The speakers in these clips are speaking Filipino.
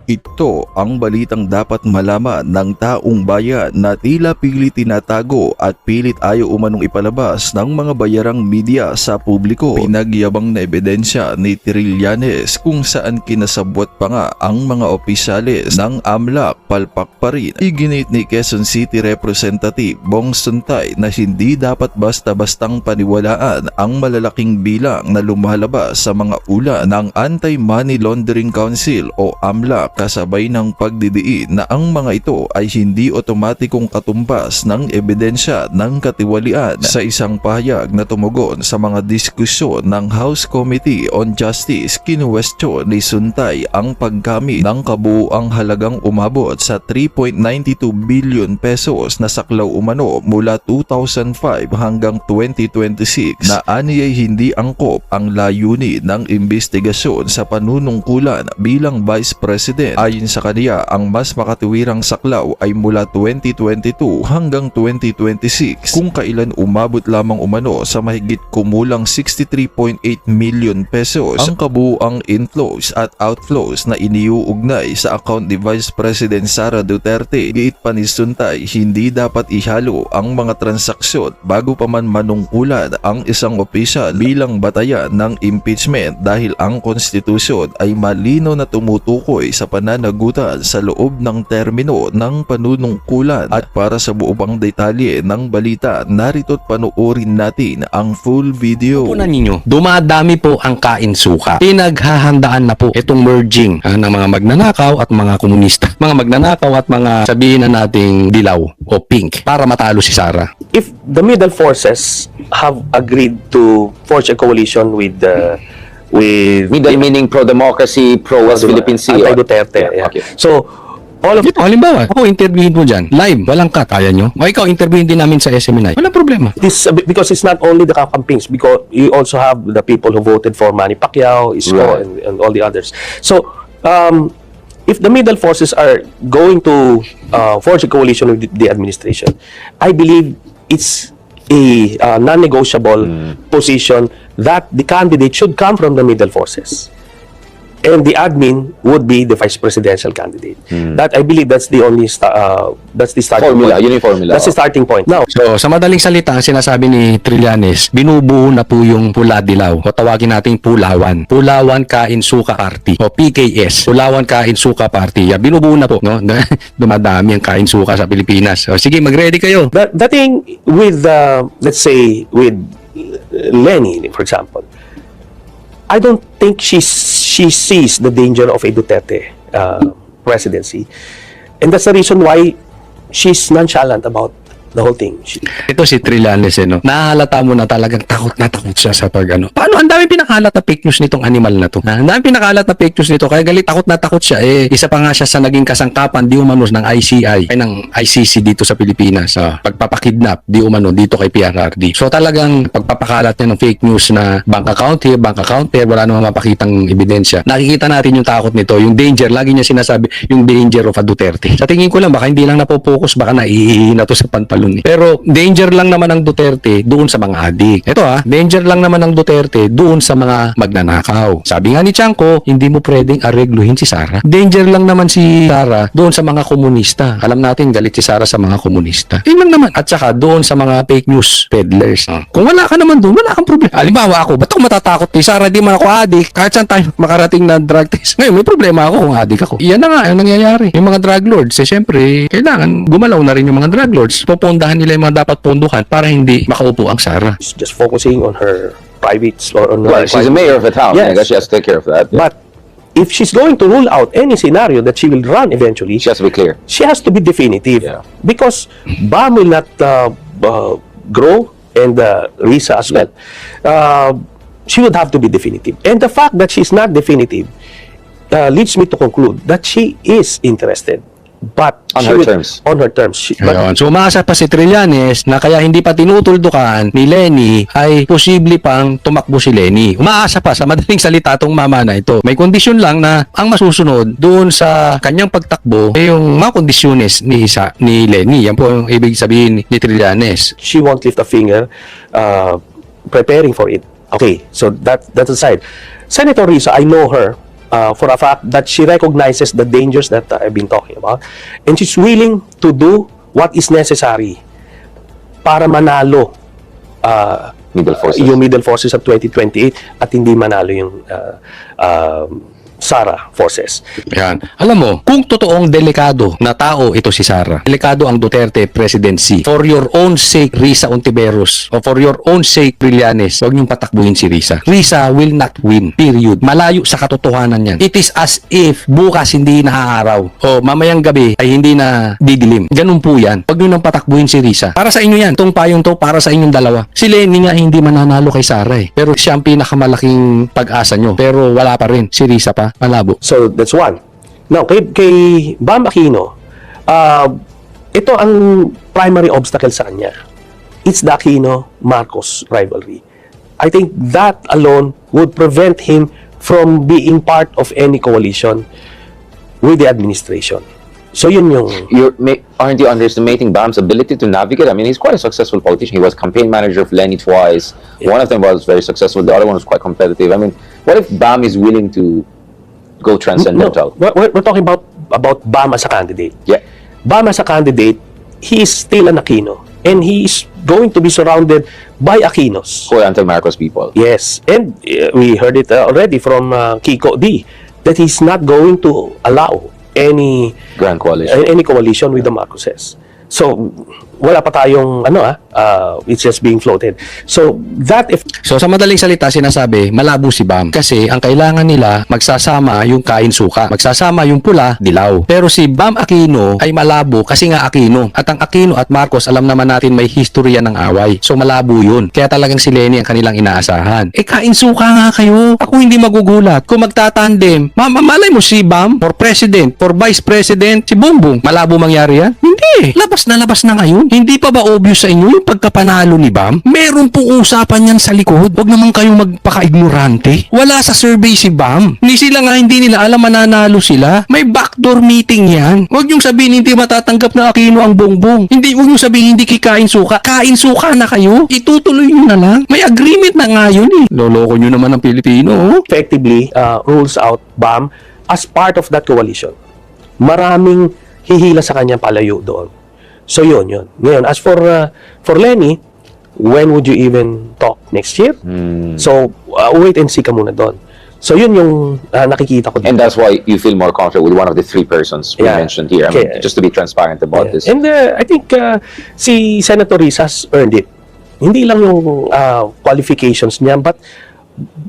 Ito ang balitang dapat malaman ng taong bayan na tila pilit tinatago at pilit ayaw umanong ipalabas ng mga bayarang media sa publiko. Pinagyabang na ebidensya ni Trillanes kung saan kinasabwat pa nga ang mga opisyales ng AMLAC palpak pa rin. Iginit ni Quezon City Representative Bong Suntay na hindi dapat basta-bastang paniwalaan ang malalaking bilang na lumalabas sa mga ulat ng Anti-Money Laundering Council o AMLAC, kasabay ng pagdidiin na ang mga ito ay hindi otomatikong katumbas ng ebidensya ng katiwalian. Sa isang pahayag na tumugon sa mga diskusyon ng House Committee on Justice, kinuwestiyon ni Suntay ang paggamit ng kabuuang halagang umabot sa 3.92 billion pesos na saklaw umano mula 2005 hanggang 2026 na aniyay hindi angkop ang layunin ng investigasyon sa panunungkulan bilang Vice President. Ayon sa kaniya, ang mas makatuwirang saklaw ay mula 2022 hanggang 2026 kung kailan umabot lamang umano sa mahigit kumulang 63.8 million pesos ang kabuuang inflows at outflows na iniuugnay sa account ni Vice President Sara Duterte. Giit pa ni Suntay, hindi dapat ihalo ang mga transaksyon bago pa man manungkulan ang isang opisyal bilang batayan ng impeachment dahil ang konstitusyon ay malinaw na tumutukoy sa pananagutan sa loob ng termino ng panunungkulan. At para sa buo pang detalye ng balita, narito't panoorin natin ang full video. Punan ninyo, dumadami po ang kain suka. Pinaghahandaan na po itong merging ng mga magnanakaw at mga komunista. Mga magnanakaw at mga sabihin na nating dilaw o pink para matalo si Sara. If the middle forces have agreed to forge a coalition with Middle meaning pro-democracy, pro-West Philippine Sea. Anti-Duterte. Yeah. Okay. So, all of Ito, halimbawa, ako interviewin mo dyan, live, walang cut, kaya nyo? O ikaw, interviewin din namin sa SMNI. Walang problema. this, because it's not only the campaigns, because you also have the people who voted for Manny Pacquiao, Isko, Right. and all the others. So, if the middle forces are going to forge a coalition with the administration, I believe it's a non-negotiable position that the candidate should come from the middle forces. And the admin would be the vice presidential candidate. That I believe that's the only that's the starting Formula, point. yun yung formula. That's the starting point. Now, So, sa madaling salita, ang sinasabi ni Trillanes, binubuo na po yung Pula Dilaw o tawagin nating Pulawan. Pulawan Kain Suka Party o PKS. Pulawan Kain Suka Party. Yeah, binubuo na po. No? Dumadami ang kain suka sa Pilipinas. So, sige, mag-ready kayo. the thing with let's say with Lenny, for example, I don't think she sees the danger of a Duterte presidency, and that's the reason why she's nonchalant about the whole thing. Ito si Trillanes, no? Nahalata mo na talagang takot na takot siya sa pag ano. Paano? Ang dami pinakalat na fake news nitong animal na to. Ang dami pinakalat na fake news nito. Kaya galit, takot na takot siya. Isa pa nga siya sa naging kasangkapan di umano ng ICI, ay ng ICC dito sa Pilipinas. Pagpapakidnap di umano dito kay PRRD. So talagang pagpapakalat niya ng fake news na bank account here, bank account there, wala namang mapakitang ebidensya. Nakikita natin yung takot nito, yung danger. Lagi niya sinasabi, yung danger of a Duterte. Sa tingin ko lang, baka hindi lang napopokus, baka naiihina to sa pantalon. Pero danger lang naman ng Duterte doon sa mga adik. Ito danger lang naman ng Duterte doon sa mga magnanakaw. Sabi nga ni Chanko, hindi mo pwedeng aregluhin si Sara. Danger lang naman si Sara doon sa mga komunista. Alam natin, galit si Sara sa mga komunista. Yun lang naman. At saka doon sa mga fake news peddlers. Kung wala ka naman doon, wala kang problema. Halimbawa ako, ba't ako matatakot kay Sara? Di man ako adik. Kahit saan tayo makarating na drug test. Ngayon, may problema ako kung adik ako. Iyan na nga, yung nangyayari. Yung mga drug lords, syempre, kailangan gumalaw na rin yung mga drug lords. Pondahan nila yung mga dapat ponduhan para hindi makaupo ang Sara. She's just focusing on her privates or on Well, her she's the mayor of the town. Yes. I guess she has to take care of that. Yeah. But if she's going to rule out any scenario that she will run eventually, She has to be clear. she has to be definitive. Yeah. Because BAM will not grow, and Risa as well. She would have to be definitive. And the fact that she's not definitive leads me to conclude that she is interested. But On she her will- terms. On her terms. But Ayun. So umaasa pa si Trillanes na kaya hindi pa tinutuldukan ni Lenny ay posible pang tumakbo si Lenny. Umaasa pa, sa madaling salita tong mama na ito. May kondisyon lang na ang masusunod doon sa kanyang pagtakbo ay yung mga kondisyones ni Lenny. Yan po yung ibig sabihin ni Trillanes. she won't lift a finger preparing for it. Okay, so that's aside. Senator Risa, I know her for a fact that she recognizes the dangers that I've been talking about, and she's willing to do what is necessary para manalo Middle forces. yung middle forces of 2028 at hindi manalo yung Sara forces. Yan. Alam mo, kung totoong delikado na tao ito si Sara, delikado ang Duterte presidency, for your own sake, Risa Ontiveros, o for your own sake, Trillanes, huwag niyong patakbuhin si Risa. Risa will not win. Period. Malayo sa katotohanan yan. It is as if bukas hindi nahaaraw o mamayang gabi ay hindi na didilim. Ganun po yan. Huwag niyo nang patakbuhin si Risa. Para sa inyo yan. Itong payong to para sa inyong dalawa. Si Lenny nga hindi mananalo kay Sara eh. Pero siya ang pinakamalaking pag-asa nyo. Pero wala pa rin. Si Risa pa. Malabo. So, that's one. Now, kay Bam Aquino, ito ang primary obstacle sa kanya. It's the Aquino-Marcos rivalry. I think that alone would prevent him from being part of any coalition with the administration. So, yun yung... Aren't you underestimating Bam's ability to navigate? I mean, he's quite a successful politician. He was campaign manager of Lenny twice. One of them was very successful. The other one was quite competitive. I mean, what if Bam is willing to go transcendental? No, we're talking about Bam as a candidate. Yeah. Bam as a candidate, he is still an Aquino. And he is going to be surrounded by Aquinos. For anti-Marcos people. Yes. And we heard it already from Kiko D that he's not going to allow any Grand coalition. coalition with the Marcoses. So, wala pa tayong it's just being floated. So, that if So sa madaling salita sinasabi, malabo si Bam. Kasi ang kailangan nila magsasama yung kain suka. Magsasama yung pula, dilaw. Pero si Bam Aquino ay malabo kasi nga Aquino. At ang Aquino at Marcos, alam naman natin may history yan ng away. So malabo yun. Kaya talagang si Lenny ang kanilang inaasahan. Eh kain suka nga kayo. Ako hindi magugulat. Kung magtatandem, malay mo si Bam for president, for vice president, si Bongbong. Malabo mangyari yan? Hindi. Labas na ngayon. Hindi pa ba obvious sa inyo yung pagkapanalo ni Bam? Meron pong usapan yan sa likod. Huwag naman kayong magpaka-ignorante. Wala sa survey si Bam. Hindi nila alam mananalo sila. May backdoor meeting yan. Huwag niyong sabihin hindi matatanggap na Aquino ang Bongbong. Huwag niyong sabihin hindi kikain suka. Kain suka na kayo. Itutuloy niyo na lang. May agreement na nga yun eh. Loloko niyo naman ang Pilipino. Oh. effectively rules out Bam as part of that coalition, maraming hihila sa kanya palayo doon. So yun. Ngayon, as for Lenny, when would you even talk? Next year? So, wait and see ka muna doon. So yun yung nakikita ko. And that's why you feel more comfortable with one of the three persons we Yeah. mentioned here. I mean, Okay. just to be transparent about this. And I think si Senator Risas earned it. Hindi lang yung qualifications niya, but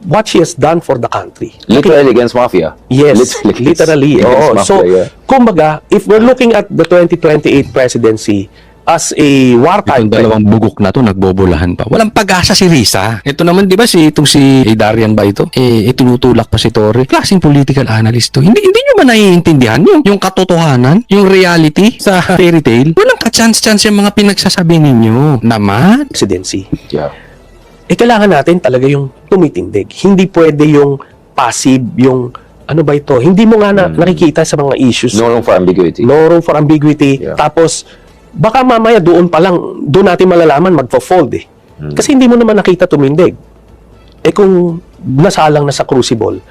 what she has done for the country. Literally against mafia. Yes, literally. Against Oo. mafia, So, yeah. kumbaga, if we're looking at the 2028 presidency as a wartime Itong dalawang bugok na to nagbobolahan pa. Walang pag-asa si Risa. Ito naman 'di ba si Darian ba ito? Tinutulak pa si Torre. Klaseng political analyst to. Hindi niyo ba naiintindihan yung katotohanan, yung reality sa fairy tale? Walang ka-chance yung mga pinagsasabi ninyo. Naman. presidency. Yeah. Kailangan natin talaga yung tumitindig. Hindi pwede yung passive, yung ano ba ito? Hindi mo nga nakikita sa mga issues. No room for ambiguity. No room for ambiguity. Yeah. Tapos, baka mamaya doon natin malalaman magfo-fold eh. Kasi hindi mo naman nakita tumindig. Kung nasalang na sa crucible,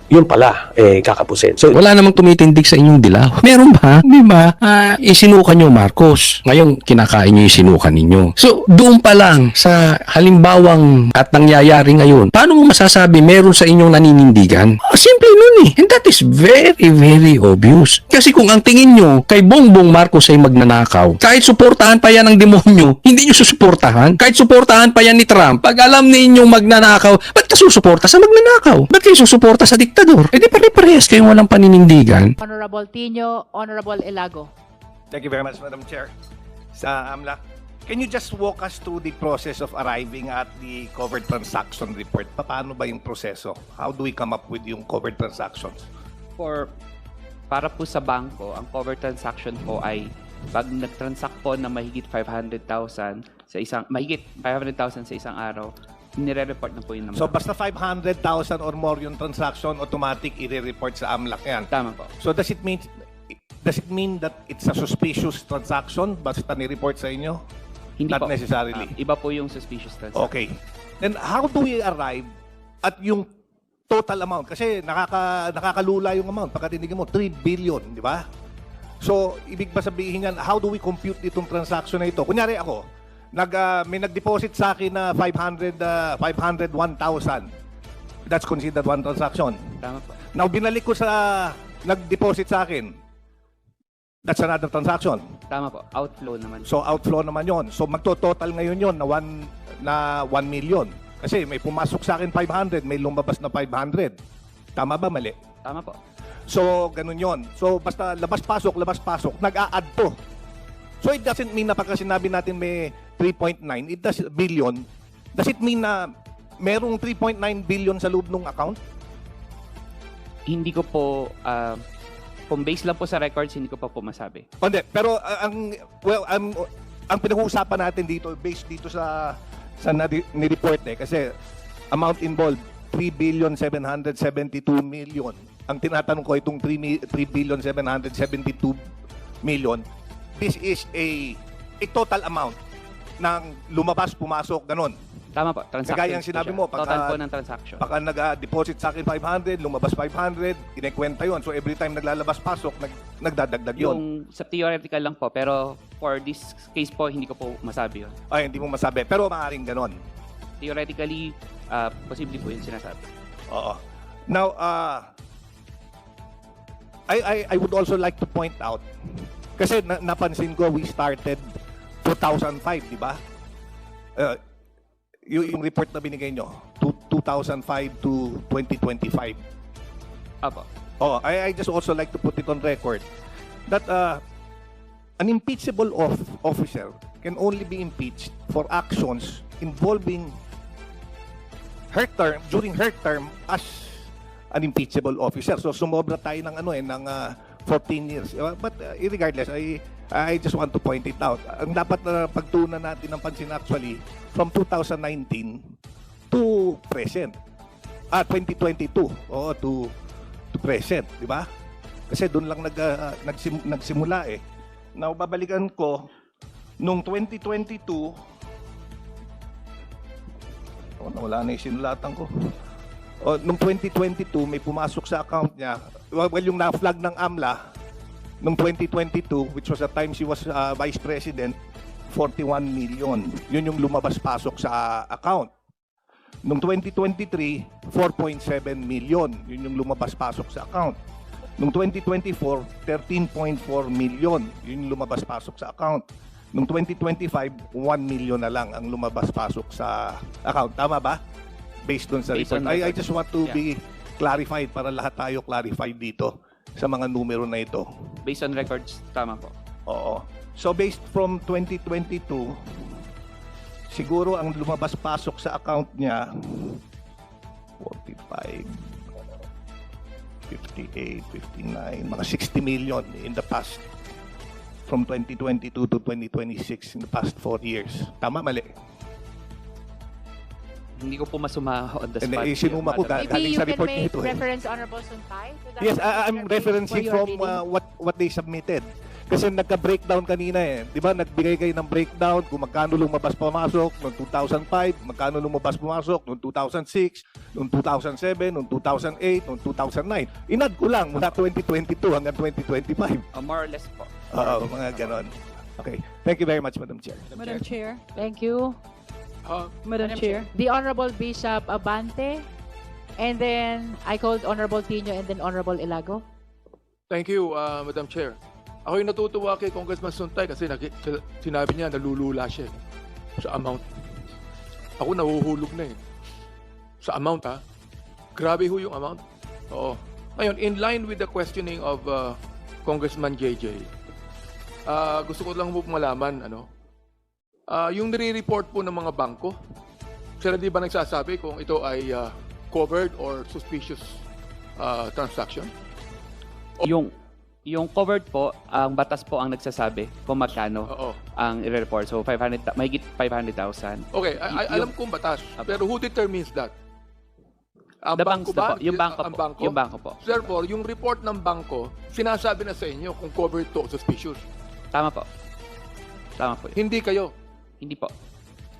yun pala, kakapusin. So, Wala namang tumitindig sa inyong dilaw. Meron ba? Di ba? Isinukan nyo Marcos. Ngayon, kinakain nyo yung sinukan ninyo. So, doon pa lang sa halimbawang at nangyayari ngayon, paano mo masasabi meron sa inyong naninindigan? Simple nun eh. And that is very, very obvious. Kasi kung ang tingin nyo kay Bongbong Marcos ay magnanakaw, kahit suportahan pa yan ng demonyo, hindi nyo susuportahan. Kahit suportahan pa yan ni Trump, pag alam ninyong magnanakaw, ba't ka susuporta sa magnanakaw? Ba't kayo susuporta sa diktador? Di pare-parehas kayong walang paninindigan. Honorable Tino, Honorable Elago. Thank you very much, Madam Chair. Sa AMLAC, can you just walk us through the process of arriving at the covered transaction report? Paano ba yung proseso? How do we come up with yung covered transactions? Para po sa bangko, ang cover transaction po ay pag nag-transact po na mahigit 500,000 sa isang araw, nire-report na po yun naman. So basta 500,000 or more yung transaction, automatic i-report sa AMLAC yan. Tama po. So does it mean that it's a suspicious transaction basta ni-report sa inyo? Hindi Not po. necessarily. Iba po yung suspicious transaction. Okay. Then how do we arrive at yung total amount. Kasi nakakalula yung amount. Pagkatinigin mo, 3 billion, di ba? So, ibig ba sabihin yan, how do we compute itong transaction na ito? Kunyari ako, may nag-deposit sa akin na 501,000. That's considered one transaction. Tama po. Now, binalik ko sa nag-deposit sa akin. That's another transaction. Tama po. Outflow naman. So, outflow naman yon. So, magto-total ngayon yon na 1 million. Kasi may pumasok sa akin 500, may lumabas na 500. Tama ba? Mali? Tama po. So, ganun yon. So, basta labas-pasok, nag-a-add to. So, it doesn't mean na pagka sinabi natin may 3.9, it does billion. Does it mean na merong 3.9 billion sa loob ng account? Hindi ko po, kung base lang po sa records, hindi ko pa po masabi. O, hindi. Pero, ang pinag-uusapan natin dito, based dito sa ni-report kasi amount involved, 3,772 million. Ang tinatanong ko itong 3,772 million, this is a total amount ng lumabas, pumasok, ganun. Tama po. Transaction Kagaya ang po sinabi siya. mo, Total po ng transaction. Baka nag-deposit sa akin 500, lumabas 500, kinekwenta yon. So every time naglalabas-pasok, nagdadagdag yon. Yung sa theoretical lang po, pero for this case po, hindi ko po masabi yun. Ay, hindi mo masabi. Pero maaaring ganon. Theoretically, posible po yung sinasabi. Oo. Now, I would also like to point out, kasi napansin ko, we started 2005, di ba? Yung report na binigay nyo, 2005 to 2025. Apo. Oh, I just also like to put it on record that an impeachable officer can only be impeached for actions involving her term, during her term as an impeachable officer. So sumobra tayo ng ng 14 years. But regardless, I just want to point it out. Ang dapat na pagtuunan natin ng pansin actually from 2019 to present. 2022 to present, di ba? Kasi doon lang nagsimula eh. Now babalikan ko nung 2022 wala na 'yung sinulatan ko. Nung 2022 may pumasok sa account niya. Well, yung na-flag ng AMLA nung 2022, which was the time she was Vice President, 41 million. Yun yung lumabas-pasok sa account. Nung 2023, 4.7 million. Yun yung lumabas-pasok sa account. Nung 2024, 13.4 million. Yun yung lumabas-pasok sa account. Nung 2025, 1 million na lang ang lumabas-pasok sa account. Tama ba? Based on sa Based report. on I record. just want to be clarified para lahat tayo clarified dito sa mga numero na ito. Based on records, tama po. Oo. So based from 2022, siguro ang lumabas-pasok sa account niya 45, 58, 59, mga 60 million in the past from 2022 to 2026 in the past 4 years. Tama, mali? Hindi ko po masuma on the And spot. sinuma ko Madam. galing Maybe you sa can report make nito. reference, Honorable Suntay, to that Yes, I'm particular case referencing for your from reading. what they submitted. Kasi nagka-breakdown kanina eh. Di ba? Nagbigay kayo ng breakdown kung magkano lumabas-pumasok noong 2005, magkano lumabas-pumasok noong 2006, noong 2007, noong 2008, noong 2009. Inad ko lang mula 2022 hanggang 2025. More or less po. Oo, mga ganon. Okay. Thank you very much, Madam Chair. Madam Chair. Thank you. Madam Chair. The Honorable Bishop Abante, and then I called Honorable Tino and then Honorable Ilago. Thank you, Madam Chair. Ako yung natutuwa kay Congressman Suntay kasi sinabi niya nalulula siya sa amount. Ako nahuhulog na eh. Sa amount ha. Grabe ho yung amount. Oo. Ngayon, in line with the questioning of Congressman JJ, gusto ko lang po malaman, yung nire-report po ng mga bangko, sila di ba nagsasabi kung ito ay covered or suspicious transaction? Yung covered po, ang batas po ang nagsasabi kung magkano Oo. ang i-report. So, mahigit 500,000. Okay, alam kong batas. Pero who determines that? Ang The bangko banks ba? po. Yung bangko Ang po. bangko? Yung bangko po. Therefore, yung report ng bangko, sinasabi na sa inyo kung covered to o suspicious. Tama po. Tama po. Hindi kayo. Hindi po.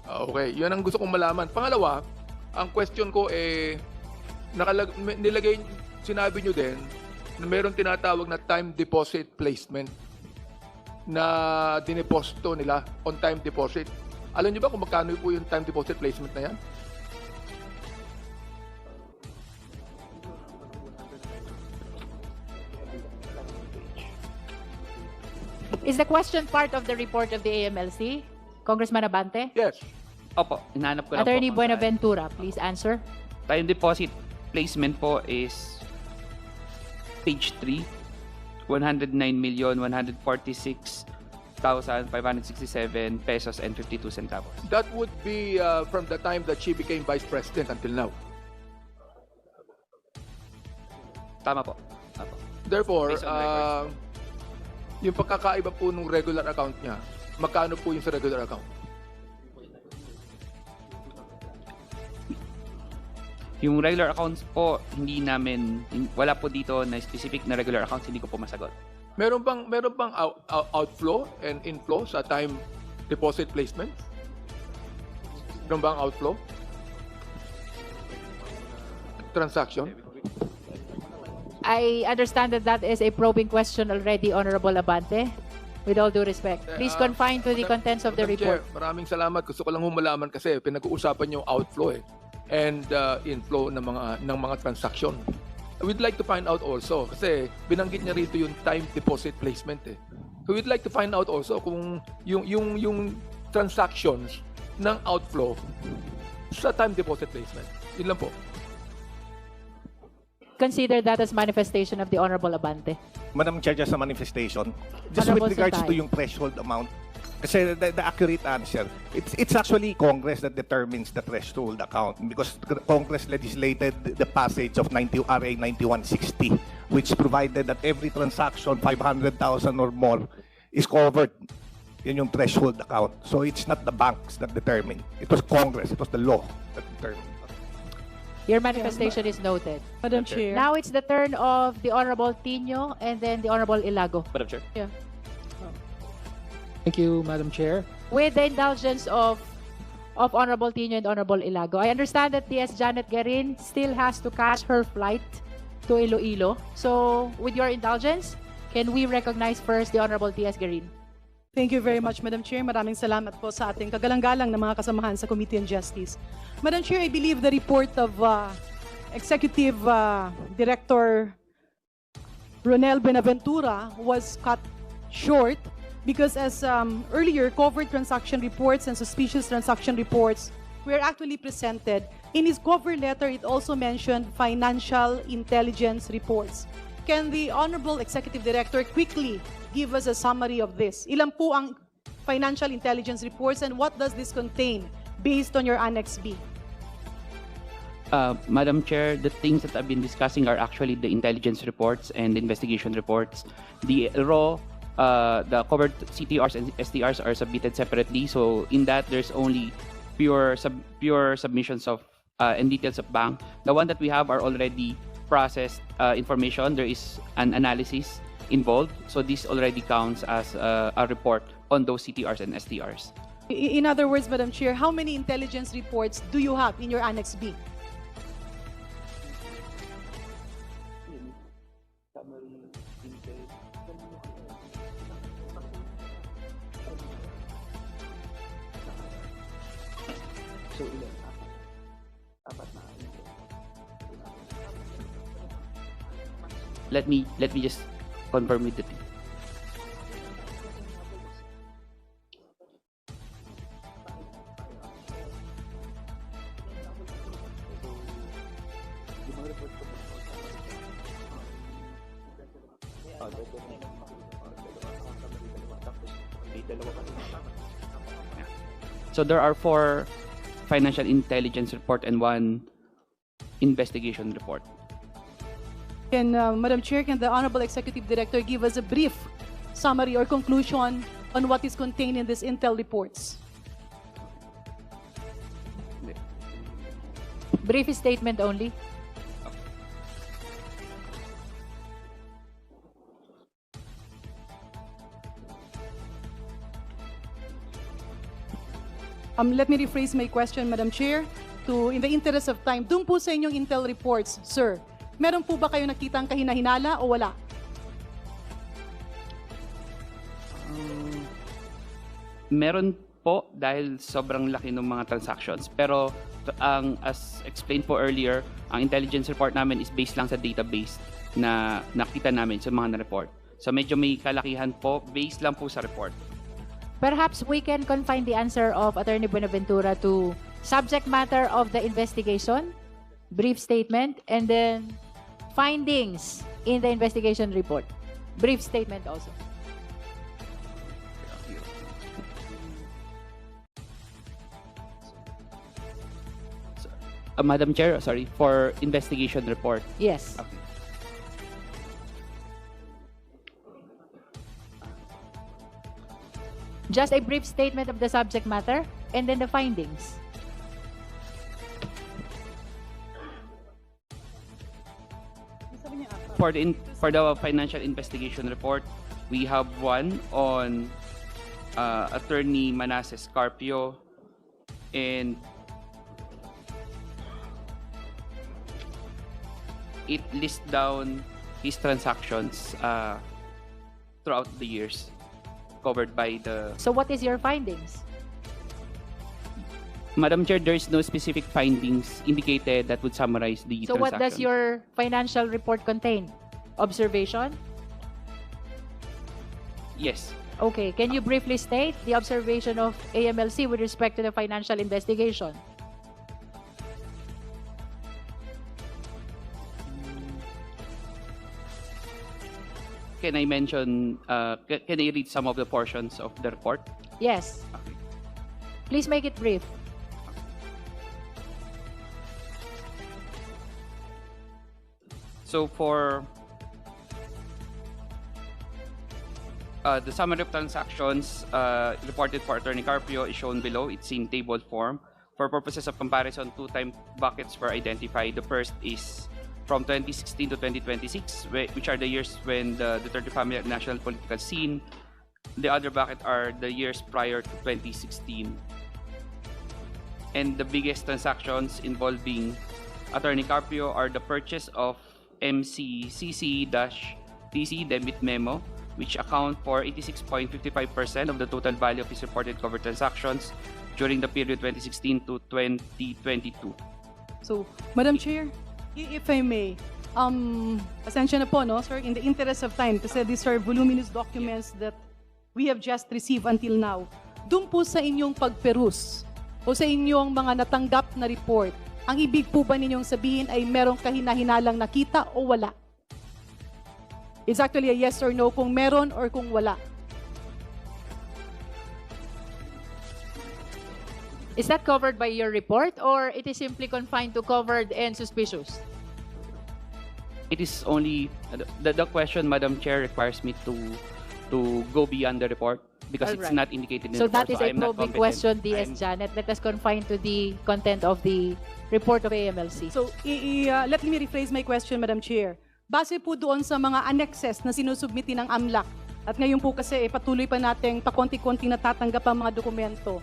Okay, yun ang gusto kong malaman. Pangalawa, ang question ko Sinabi nyo din na mayroong tinatawag na time deposit placement na dineposito nila on time deposit. Alam nyo ba kung magkano po yung time deposit placement na yan? Is the question part of the report of the AMLC? Congressman Abante? Yes. Opo, hinahanap ko lang Attorney po. Buenaventura, please answer. Time deposit placement po is page 3, 109,146,567 pesos and 52 centavos. That would be from the time that she became vice president until now. Tama po. Opo. Therefore, Based on records. yung pagkakaiba po ng regular account niya, magkano po yung sa regular account? Yung regular accounts po, wala po dito na specific na regular accounts, hindi ko po masagot. Meron bang outflow and inflow sa time deposit placement? Meron bang outflow? Transaction? I understand that is a probing question already, Honorable Abante. With all due respect, please confine to the contents of the Madam report. Chair, maraming salamat. Gusto ko lang humalaman kasi pinag-uusapan yung outflow and inflow ng mga transaction. We'd like to find out also kasi binanggit niya rito yung time deposit placement So we'd like to find out also kung yung transactions ng outflow sa time deposit placement. Yun lang po. Consider that as manifestation of the Honorable Abante. Madam Chair, just a manifestation. Just Honorable with regards Santay. to yung threshold amount, kasi the accurate answer, it's actually Congress that determines the threshold account because Congress legislated the passage of RA 9160, which provided that every transaction 500,000 or more is covered. Yun yung threshold account. So it's not the banks that determine. It was Congress. It was the law that determined. Your manifestation is noted. Madam Chair. Now it's the turn of the Honorable Tino and then the Honorable Ilago. Madam Chair. Thank you, Madam Chair. With the indulgence of Honorable Tino and Honorable Ilago, I understand that TS Janet Guerin still has to catch her flight to Iloilo. So, with your indulgence, can we recognize first the Honorable TS Guerin? Thank you very much, Madam Chair. Maraming salamat po sa ating kagalang-galang na mga kasamahan sa Committee on Justice. Madam Chair, I believe the report of Executive Director Ronel Buenaventura was cut short because as earlier, covert transaction reports and suspicious transaction reports were actually presented. In his cover letter, it also mentioned financial intelligence reports. Can the Honorable Executive Director quickly give us a summary of this? Ilan po ang financial intelligence reports and what does this contain based on your Annex B? Madam Chair, the things that I've been discussing are actually the intelligence reports and investigation reports. The raw, the covered CTRs and STRs are submitted separately. So in that, there's only pure submissions of and details of bank. The one that we have are already processed information. There is an analysis involved. So this already counts as a report on those CTRs and STRs. In other words, Madam Chair, how many intelligence reports do you have in your Annex B? Let me just confirm with the team. So there are 4 financial intelligence report and 1 investigation report. Can, Madam Chair, can the Honorable Executive Director give us a brief summary or conclusion on what is contained in these intel reports? Brief statement only. Let me rephrase my question, Madam Chair. in the interest of time, dun po sa inyong intel reports, sir, meron po ba kayo nakitang kahinahinala o wala? Meron po dahil sobrang laki ng mga transactions. Pero as explained po earlier, ang intelligence report namin is based lang sa database na nakita namin sa mga na-report. So medyo may kalakihan po, based lang po sa report. Perhaps we can confine the answer of Attorney Buenaventura to subject matter of the investigation, brief statement, and then findings in the investigation report. Brief statement also. Madam Chair, sorry, for investigation report. Yes. Okay. Just a brief statement of the subject matter and then the findings. For the financial investigation report, we have one on Attorney Manasseh Carpio, and it lists down his transactions throughout the years covered by the... So what is your findings? Madam Chair, there is no specific findings indicated that would summarize the So what does transaction. your financial report contain? Observation? Yes. Okay, can you briefly state the observation of AMLC with respect to the financial investigation? Can I mention, can I read some of the portions of the report? Yes. Okay. Please make it brief. So for the summary of transactions reported for Attorney Carpio is shown below. It's in table form. For purposes of comparison, two time buckets were identified. The first is from 2016 to 2026, which are the years when the Duterte family at national political scene. The other bucket are the years prior to 2016. And the biggest transactions involving Attorney Carpio are the purchase of MCCC-TC debit memo, which account for 86.55% of the total value of his reported covered transactions during the period 2016 to 2022. So, Madam Chair, if I may, pasensya na po, no, sir, in the interest of time, kasi these are voluminous documents that we have just received until now. Doon po sa inyong pagperus o sa inyong mga natanggap na report, ang ibig po ba ninyong sabihin ay merong kahinahinalang nakita o wala? It's actually a yes or no kung meron or kung wala. Is that covered by your report or it is simply confined to covered and suspicious? It is only the question, Madam Chair, requires me to go beyond the report because it's Alright. not indicated in So the that report. is a I'm not probing competent. question, DS I'm- Janet. Let us confine to the content of the report of AMLC. So, let me rephrase my question, Madam Chair. Base po doon sa mga annexes na sinusubmiti ng AMLAC, at ngayon po kasi patuloy pa nating pakonti-konti natatanggap ang mga dokumento.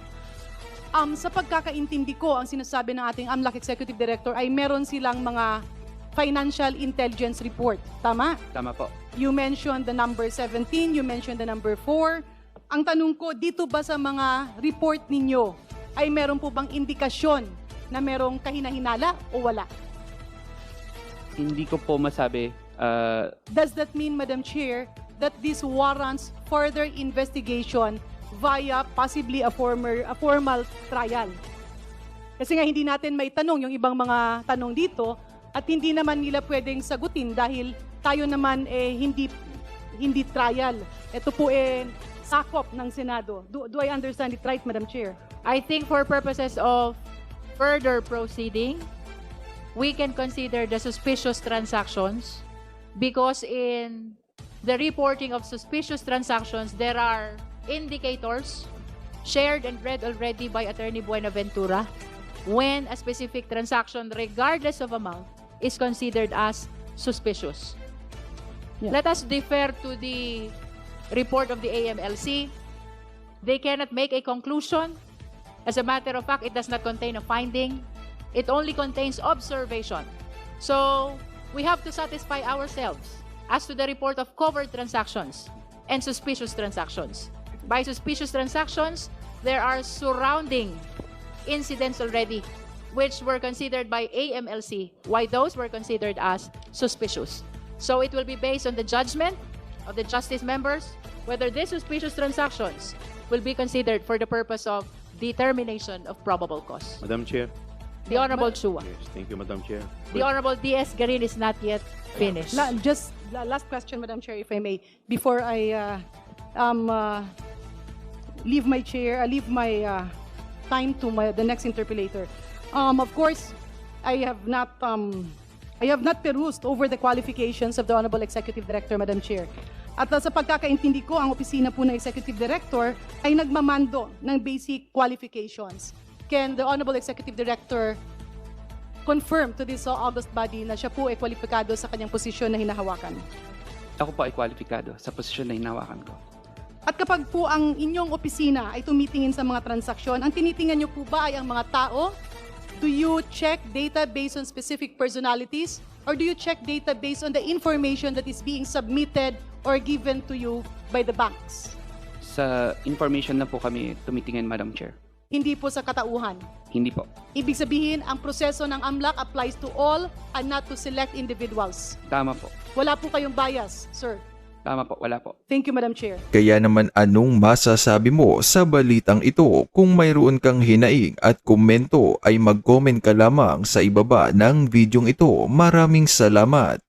Sa pagkakaintindi ko, ang sinasabi ng ating AMLAC Executive Director ay meron silang mga financial intelligence report. Tama? Tama po. You mentioned the number 17, you mentioned the number 4. Ang tanong ko, dito ba sa mga report ninyo ay meron po bang indikasyon na merong kahinahinala o wala? Hindi ko po masabi. Does that mean, Madam Chair, that this warrants further investigation via possibly a formal trial? Kasi nga hindi natin may tanong yung ibang mga tanong dito at hindi naman nila pwedeng sagutin dahil tayo naman hindi trial. Ito po sakop ng Senado. Do I understand it right, Madam Chair? I think for purposes of further proceeding, we can consider the suspicious transactions because in the reporting of suspicious transactions, there are indicators shared and read already by Attorney Buenaventura when a specific transaction, regardless of amount, is considered as suspicious. Yeah. Let us defer to the report of the AMLC. They cannot make a conclusion. As a matter of fact, it does not contain a finding. It only contains observation. So we have to satisfy ourselves as to the report of covered transactions and suspicious transactions. By suspicious transactions, there are surrounding incidents already which were considered by AMLC, why those were considered as suspicious. So it will be based on the judgment of the justice members whether these suspicious transactions will be considered for the purpose of determination of probable cause. Madam Chair. The Honorable Chua. Yes, thank you, Madam Chair. The Honorable D.S. Garin is not yet finished. Last question, Madam Chair, if I may, before I leave my chair, leave my time to the next interpellator. Of course, I have not perused over the qualifications of the Honorable Executive Director, Madam Chair. At sa pagkakaintindi ko, ang opisina po ng Executive Director ay nagmamando ng basic qualifications. Can the Honorable Executive Director confirm to this august body na siya po ay kwalipikado sa kanyang posisyon na hinahawakan? Ako po ay kwalipikado sa posisyon na hinawakan ko. At kapag po ang inyong opisina ay tumitingin sa mga transaksyon, ang tinitingnan niyo po ba ay ang mga tao? Do you check data based on specific personalities? Or do you check data based on the information that is being submitted or given to you by the banks? Sa information na po kami tumitingin, Madam Chair. Hindi po sa katauhan. Hindi po. Ibig sabihin, ang proseso ng AMLAC applies to all and not to select individuals. Tama po. Wala po kayong bias, sir. Tama po. Wala po. Thank you, Madam Chair. Kaya naman anong masasabi mo sa balitang ito? Kung mayroon kang hinaing at komento ay mag-comment ka lamang sa ibaba ng videong ito. Maraming salamat.